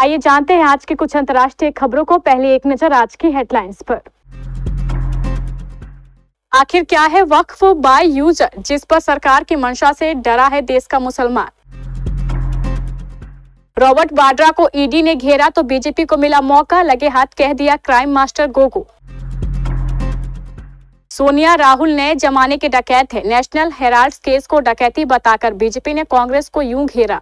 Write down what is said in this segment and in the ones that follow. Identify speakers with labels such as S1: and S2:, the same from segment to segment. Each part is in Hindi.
S1: आइए जानते हैं आज की कुछ अंतर्राष्ट्रीय खबरों को। पहले एक नजर आज की हेडलाइंस पर। आखिर क्या है वक्फ बाय यूजर, जिस पर सरकार की मंशा से डरा है देश का मुसलमान। रॉबर्ट वाड्रा को ईडी ने घेरा तो बीजेपी को मिला मौका, लगे हाथ कह दिया क्राइम मास्टर गोगो। सोनिया राहुल नए जमाने के डकैत है, नेशनल हेराल्ड केस को डकैती बताकर बीजेपी ने कांग्रेस को यूं घेरा।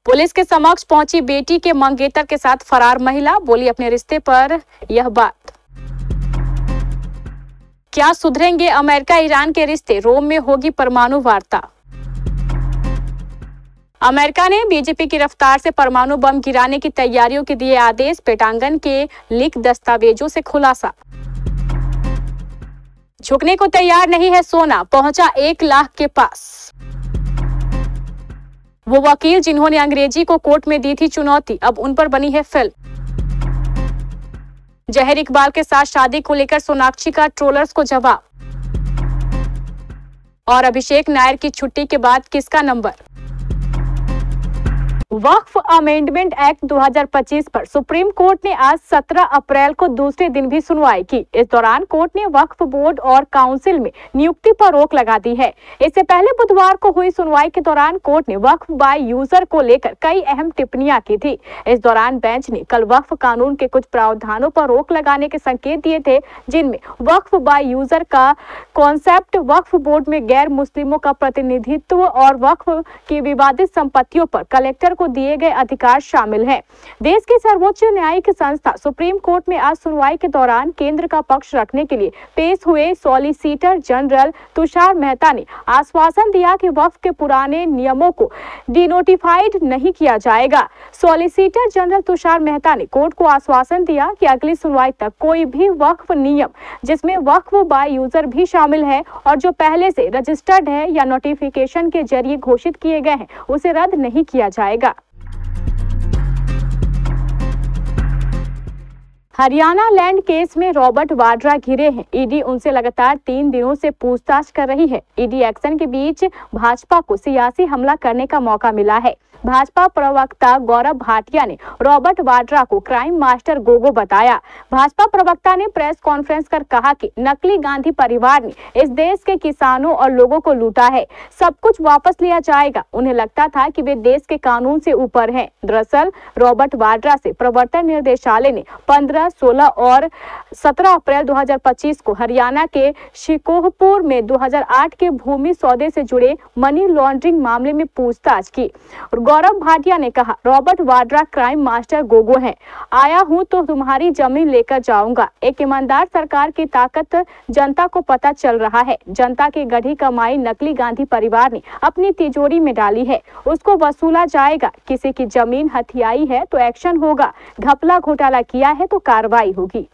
S1: पुलिस के समक्ष पहुंची बेटी के मंगेतर के साथ फरार महिला, बोली अपने रिश्ते पर यह बात। क्या सुधरेंगे अमेरिका ईरान के रिश्ते, रोम में होगी परमाणु वार्ता। अमेरिका ने बीजेपी की रफ्तार से परमाणु बम गिराने की तैयारियों के दिए आदेश, पेंटागन के लीक दस्तावेजों से खुलासा। झुकने को तैयार नहीं है सोना, पहुंचा 1 लाख के पास। वो वकील जिन्होंने अंग्रेजी को कोर्ट में दी थी चुनौती, अब उन पर बनी है फिल्म। जहर इकबाल के साथ शादी को लेकर सोनाक्षी का ट्रोलर्स को जवाब। और अभिषेक नायर की छुट्टी के बाद किसका नंबर। वक्फ अमेंडमेंट एक्ट 2025 पर सुप्रीम कोर्ट ने आज 17 अप्रैल को दूसरे दिन भी सुनवाई की। इस दौरान कोर्ट ने वक्फ बोर्ड और काउंसिल में नियुक्ति पर रोक लगा दी है। इससे पहले बुधवार को हुई सुनवाई के दौरान कोर्ट ने वक्फ बाय यूजर को लेकर कई अहम टिप्पणियां की थी। इस दौरान बेंच ने कल वक्फ कानून के कुछ प्रावधानों पर रोक लगाने के संकेत दिए थे, जिनमें वक्फ बाय यूजर का कॉन्सेप्ट, वक्फ बोर्ड में गैर मुस्लिमों का प्रतिनिधित्व और वक्फ की विवादित संपत्तियों पर कलेक्टर को दिए गए अधिकार शामिल हैं। देश की सर्वोच्च न्यायिक संस्था सुप्रीम कोर्ट में आज सुनवाई के दौरान केंद्र का पक्ष रखने के लिए पेश हुए सॉलिसिटर जनरल तुषार मेहता ने आश्वासन दिया कि वक्फ के पुराने नियमों को डिनोटिफाइड नहीं किया जाएगा। सॉलिसिटर जनरल तुषार मेहता ने कोर्ट को आश्वासन दिया कि अगली सुनवाई तक कोई भी वक्फ नियम जिसमें वक्फ बाय यूजर भी शामिल है और जो पहले से रजिस्टर्ड है या नोटिफिकेशन के जरिए घोषित किए गए हैं, उसे रद्द नहीं किया जाएगा। हरियाणा लैंड केस में रॉबर्ट वाड्रा घिरे हैं। ईडी उनसे लगातार 3 दिनों से पूछताछ कर रही है। ईडी एक्शन के बीच भाजपा को सियासी हमला करने का मौका मिला है। भाजपा प्रवक्ता गौरव भाटिया ने रॉबर्ट वाड्रा को क्राइम मास्टर गोगो बताया। भाजपा प्रवक्ता ने प्रेस कॉन्फ्रेंस कर कहा कि नकली गांधी परिवार ने इस देश के किसानों और लोगों को लूटा है, सब कुछ वापस लिया जाएगा। उन्हें लगता था कि वे देश के कानून से ऊपर हैं। दरअसल रॉबर्ट वाड्रा से प्रवर्तन निर्देशालय ने 15, 16 और 17 अप्रैल 2025 को हरियाणा के शिकोहपुर में 2008 के भूमि सौदे से जुड़े मनी लॉन्ड्रिंग मामले में पूछताछ की। गौरव भाटिया ने कहा, Robert Vadra crime master Gogo हैं। आया हूं तो तुम्हारी जमीन लेकर जाऊंगा। एक ईमानदार सरकार की ताकत जनता को पता चल रहा है। जनता की गढ़ी कमाई नकली गांधी परिवार ने अपनी तिजोरी में डाली है, उसको वसूला जाएगा। किसी की जमीन हथियाई है तो एक्शन होगा, घपला घोटाला किया है तो कार्रवाई होगी।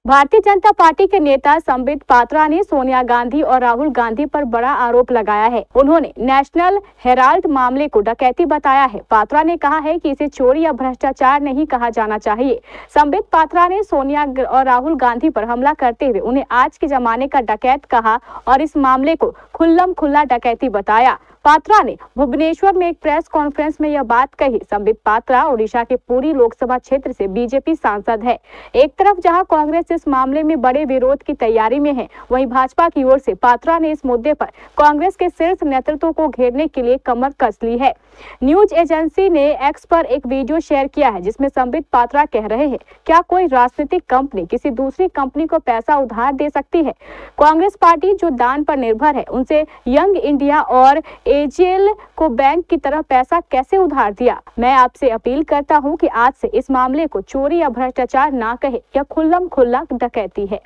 S1: भारतीय जनता पार्टी के नेता संबित पात्रा ने सोनिया गांधी और राहुल गांधी पर बड़ा आरोप लगाया है। उन्होंने नेशनल हेराल्ड मामले को डकैती बताया है। पात्रा ने कहा है कि इसे चोरी या भ्रष्टाचार नहीं कहा जाना चाहिए। संबित पात्रा ने सोनिया और राहुल गांधी पर हमला करते हुए उन्हें आज के जमाने का डकैत कहा और इस मामले को खुल्लम खुल्ला डकैती बताया। पात्रा ने भुवनेश्वर में एक प्रेस कॉन्फ्रेंस में यह बात कही। संबित पात्रा ओडिशा के पूरी लोकसभा क्षेत्र से बीजेपी सांसद है। एक तरफ जहां कांग्रेस इस मामले में बड़े विरोध की तैयारी में है, वहीं भाजपा की ओर से पात्रा ने इस मुद्दे पर कांग्रेस के शीर्ष नेतृत्व को घेरने के लिए कमर कस ली है। न्यूज एजेंसी ने एक्स पर एक वीडियो शेयर किया है जिसमें संबित पात्रा कह रहे हैं, क्या कोई राजनीतिक कंपनी किसी दूसरी कंपनी को पैसा उधार दे सकती है? कांग्रेस पार्टी जो दान पर निर्भर है, उनसे यंग इंडिया और एजीएल को बैंक की तरह पैसा कैसे उधार दिया? मैं आपसे अपील करता हूं कि आज से इस मामले को चोरी या भ्रष्टाचार ना कहे, यह खुल्लम खुल्ला डकैती है।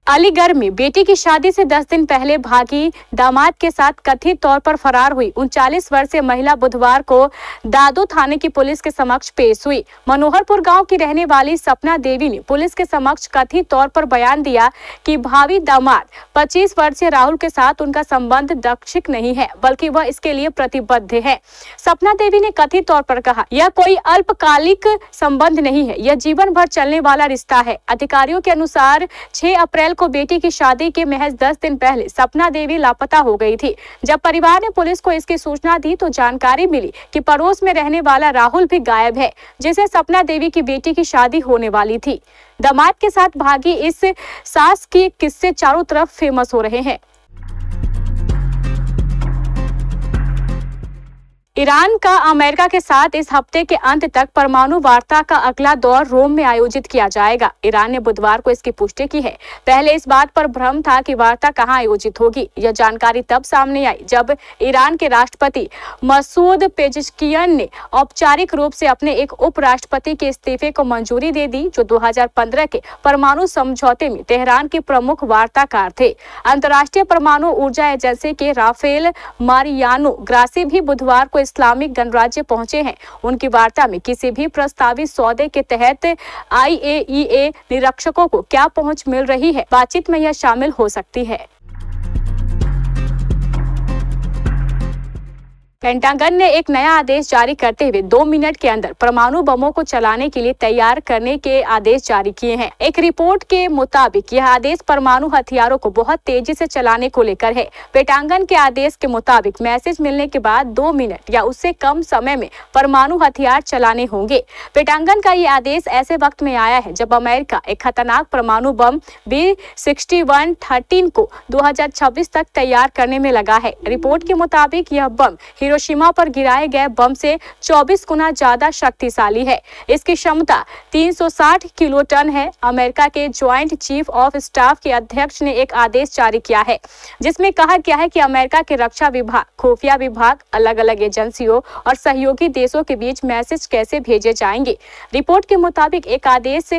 S1: अलीगढ़ में बेटी की शादी से 10 दिन पहले भागी दामाद के साथ कथित तौर पर फरार हुई 39 वर्षीय महिला बुधवार को दादो थाने की पुलिस के समक्ष पेश हुई। मनोहरपुर गांव की रहने वाली सपना देवी ने पुलिस के समक्ष कथित तौर पर बयान दिया कि भावी दामाद 25 वर्षीय राहुल के साथ उनका संबंध दैक्षिक नहीं है, बल्कि वह इसके लिए प्रतिबद्ध है। सपना देवी ने कथित तौर पर कहा, यह कोई अल्पकालिक संबंध नहीं है, यह जीवन भर चलने वाला रिश्ता है। अधिकारियों के अनुसार 6 अप्रैल को बेटी की शादी के महज 10 दिन पहले सपना देवी लापता हो गई थी। जब परिवार ने पुलिस को इसकी सूचना दी तो जानकारी मिली कि पड़ोस में रहने वाला राहुल भी गायब है, जिसे सपना देवी की बेटी की शादी होने वाली थी। दामाद के साथ भागी इस सास के किस्से चारों तरफ फेमस हो रहे हैं। ईरान का अमेरिका के साथ इस हफ्ते के अंत तक परमाणु वार्ता का अगला दौर रोम में आयोजित किया जाएगा। ईरान ने बुधवार को इसकी पुष्टि की है। पहले इस बात पर भ्रम था कि वार्ता कहां आयोजित होगी। यह जानकारी तब सामने आई जब ईरान के राष्ट्रपति मसूद पेजेश्कियन ने औपचारिक रूप से अपने एक उपराष्ट्रपति के इस्तीफे को मंजूरी दे दी, जो 2015 के परमाणु समझौते में तेहरान के प्रमुख वार्ताकार थे। अंतर्राष्ट्रीय परमाणु ऊर्जा एजेंसी के राफेल मारियानो ग्रासी भी बुधवार को इस्लामिक गणराज्य पहुंचे हैं। उनकी वार्ता में किसी भी प्रस्तावित सौदे के तहत IAEA निरीक्षकों को क्या पहुंच मिल रही है, बातचीत में यह शामिल हो सकती है। पेंटागन ने एक नया आदेश जारी करते हुए 2 मिनट के अंदर परमाणु बमों को चलाने के लिए तैयार करने के आदेश जारी किए हैं। एक रिपोर्ट के मुताबिक यह आदेश परमाणु हथियारों को बहुत तेजी से चलाने को लेकर है। पेंटागन के आदेश के मुताबिक मैसेज मिलने के बाद 2 मिनट या उससे कम समय में परमाणु हथियार चलाने होंगे। पेंटागन का ये आदेश ऐसे वक्त में आया है जब अमेरिका एक खतरनाक परमाणु बम B6113 को 2026 तक तैयार करने में लगा है। रिपोर्ट के मुताबिक यह बम हिरोशिमा पर गिराए गए बम से 24 गुना ज्यादा शक्तिशाली है। इसकी क्षमता 360 किलोटन है। अमेरिका के ज्वाइंट चीफ ऑफ स्टाफ के अध्यक्ष ने एक आदेश जारी किया है, जिसमें कहा गया है कि अमेरिका के रक्षा विभाग, खुफिया विभाग, अलग अलग एजेंसियों और सहयोगी देशों के बीच मैसेज कैसे भेजे जाएंगे। रिपोर्ट के मुताबिक एक आदेश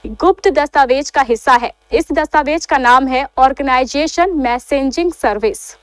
S1: गुप्त दस्तावेज का हिस्सा है। इस दस्तावेज का नाम है ऑर्गेनाइजेशन मैसेजिंग सर्विस।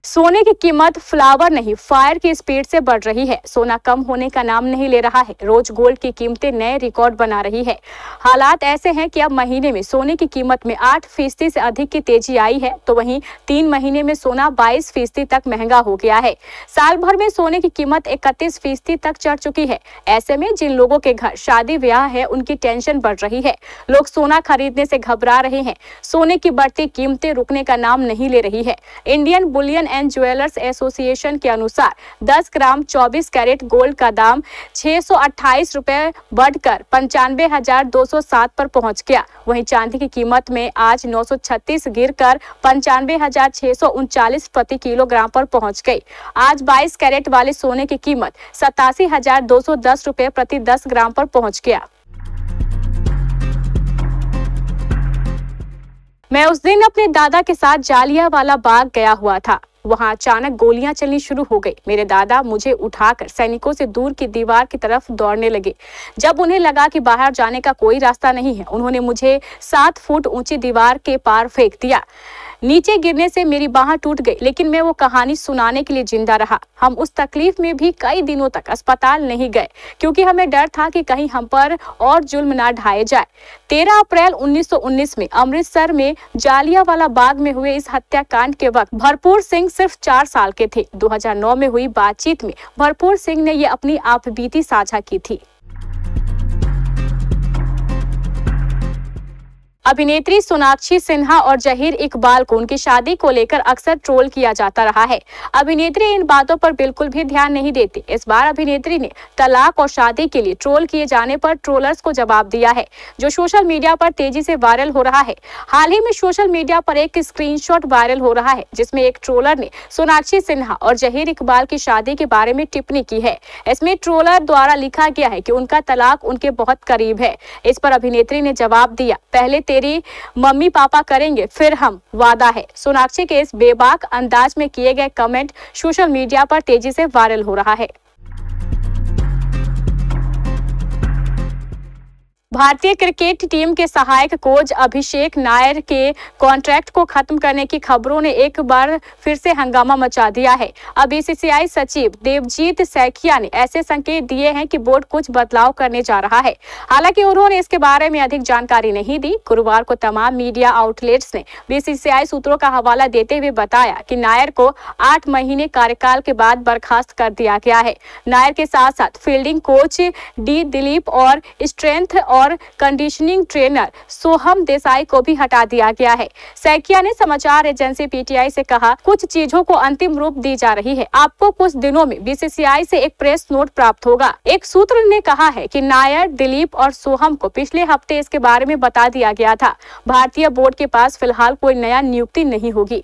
S1: सोने की कीमत फ्लावर नहीं, फायर की स्पीड से बढ़ रही है। सोना कम होने का नाम नहीं ले रहा है। रोज गोल्ड की कीमतें नए रिकॉर्ड बना रही है। हालात ऐसे हैं कि अब महीने में सोने की कीमत में 8% से अधिक की तेजी आई है, तो वहीं 3 महीने में सोना 22% तक महंगा हो गया है। साल भर में सोने की कीमत 31% तक चढ़ चुकी है। ऐसे में जिन लोगों के घर शादी ब्याह है, उनकी टेंशन बढ़ रही है। लोग सोना खरीदने से घबरा रहे हैं। सोने की बढ़ती कीमतें रुकने का नाम नहीं ले रही है। Indian Boolean and jewellers association के अनुसार 10 ग्राम 24 कैरेट गोल्ड का दाम 628 रुपए बढ़कर 95,207 पर पहुंच गया। वहीं चांदी की कीमत में आज 936 गिरकर 95,639 प्रति किलोग्राम पर पहुंच गई। आज 22 कैरेट वाले सोने की कीमत 87,210 रुपए प्रति 10 ग्राम पर पहुंच गया। मैं उस दिन अपने दादा के साथ जालियांवाला बाग गया हुआ था। वहां अचानक गोलियां चलनी शुरू हो गई। मेरे दादा मुझे उठाकर सैनिकों से दूर की दीवार की तरफ दौड़ने लगे। जब उन्हें लगा कि बाहर जाने का कोई रास्ता नहीं है, उन्होंने मुझे 7 फुट ऊंची दीवार के पार फेंक दिया। नीचे गिरने से मेरी बांह टूट गई, लेकिन मैं वो कहानी सुनाने के लिए जिंदा रहा। हम उस तकलीफ में भी कई दिनों तक अस्पताल नहीं गए, क्योंकि हमें डर था कि कहीं हम पर और जुल्म ना ढाए जाए। 13 अप्रैल 1919 में अमृतसर में जालियांवाला बाग में हुए इस हत्याकांड के वक्त भरपूर सिंह सिर्फ 4 साल के थे। 2009 में हुई बातचीत में भरपूर सिंह ने ये अपनी आपबीती साझा की थी। अभिनेत्री सोनाक्षी सिन्हा और जहीर इकबाल को उनकी शादी को लेकर अक्सर ट्रोल किया जाता रहा है। अभिनेत्री इन बातों पर बिल्कुल भी ध्यान नहीं देती। इस बार अभिनेत्री ने तलाक और शादी के लिए ट्रोल किए जाने पर ट्रोलर्स को जवाब दिया है, जो सोशल मीडिया पर तेजी से वायरल हो रहा है। हाल ही में सोशल मीडिया पर एक स्क्रीनशॉट वायरल हो रहा है, जिसमें एक ट्रोलर ने सोनाक्षी सिन्हा और जहीर इकबाल की शादी के बारे में टिप्पणी की है। इसमें ट्रोलर द्वारा लिखा गया है कि उनका तलाक उनके बहुत करीब है। इस पर अभिनेत्री ने जवाब दिया, पहले तेरी मम्मी पापा करेंगे, फिर हम, वादा है। सोनाक्षी के इस बेबाक अंदाज में किए गए कमेंट सोशल मीडिया पर तेजी से वायरल हो रहा है। भारतीय क्रिकेट टीम के सहायक कोच अभिषेक नायर के कॉन्ट्रैक्ट को खत्म करने की खबरों ने एक बार फिर से हंगामा मचा दिया है। अब बीसीसीआई सचिव देवजीत सैकिया ने ऐसे संकेत दिए हैं कि बोर्ड कुछ बदलाव करने जा रहा है। हालांकि उन्होंने इसके बारे में अधिक जानकारी नहीं दी। गुरुवार को तमाम मीडिया आउटलेट्स ने बीसीसीआई सूत्रों का हवाला देते हुए बताया कि नायर को 8 महीने कार्यकाल के बाद बर्खास्त कर दिया गया है। नायर के साथ साथ फील्डिंग कोच डी दिलीप और स्ट्रेंथ और कंडीशनिंग ट्रेनर सोहम देसाई को भी हटा दिया गया है। सैकिया ने समाचार एजेंसी पीटीआई से कहा, कुछ चीजों को अंतिम रूप दी जा रही है। आपको कुछ दिनों में बीसीसीआई से एक प्रेस नोट प्राप्त होगा। एक सूत्र ने कहा है कि नायर, दिलीप और सोहम को पिछले हफ्ते इसके बारे में बता दिया गया था। भारतीय बोर्ड के पास फिलहाल कोई नया नियुक्ति नहीं होगी।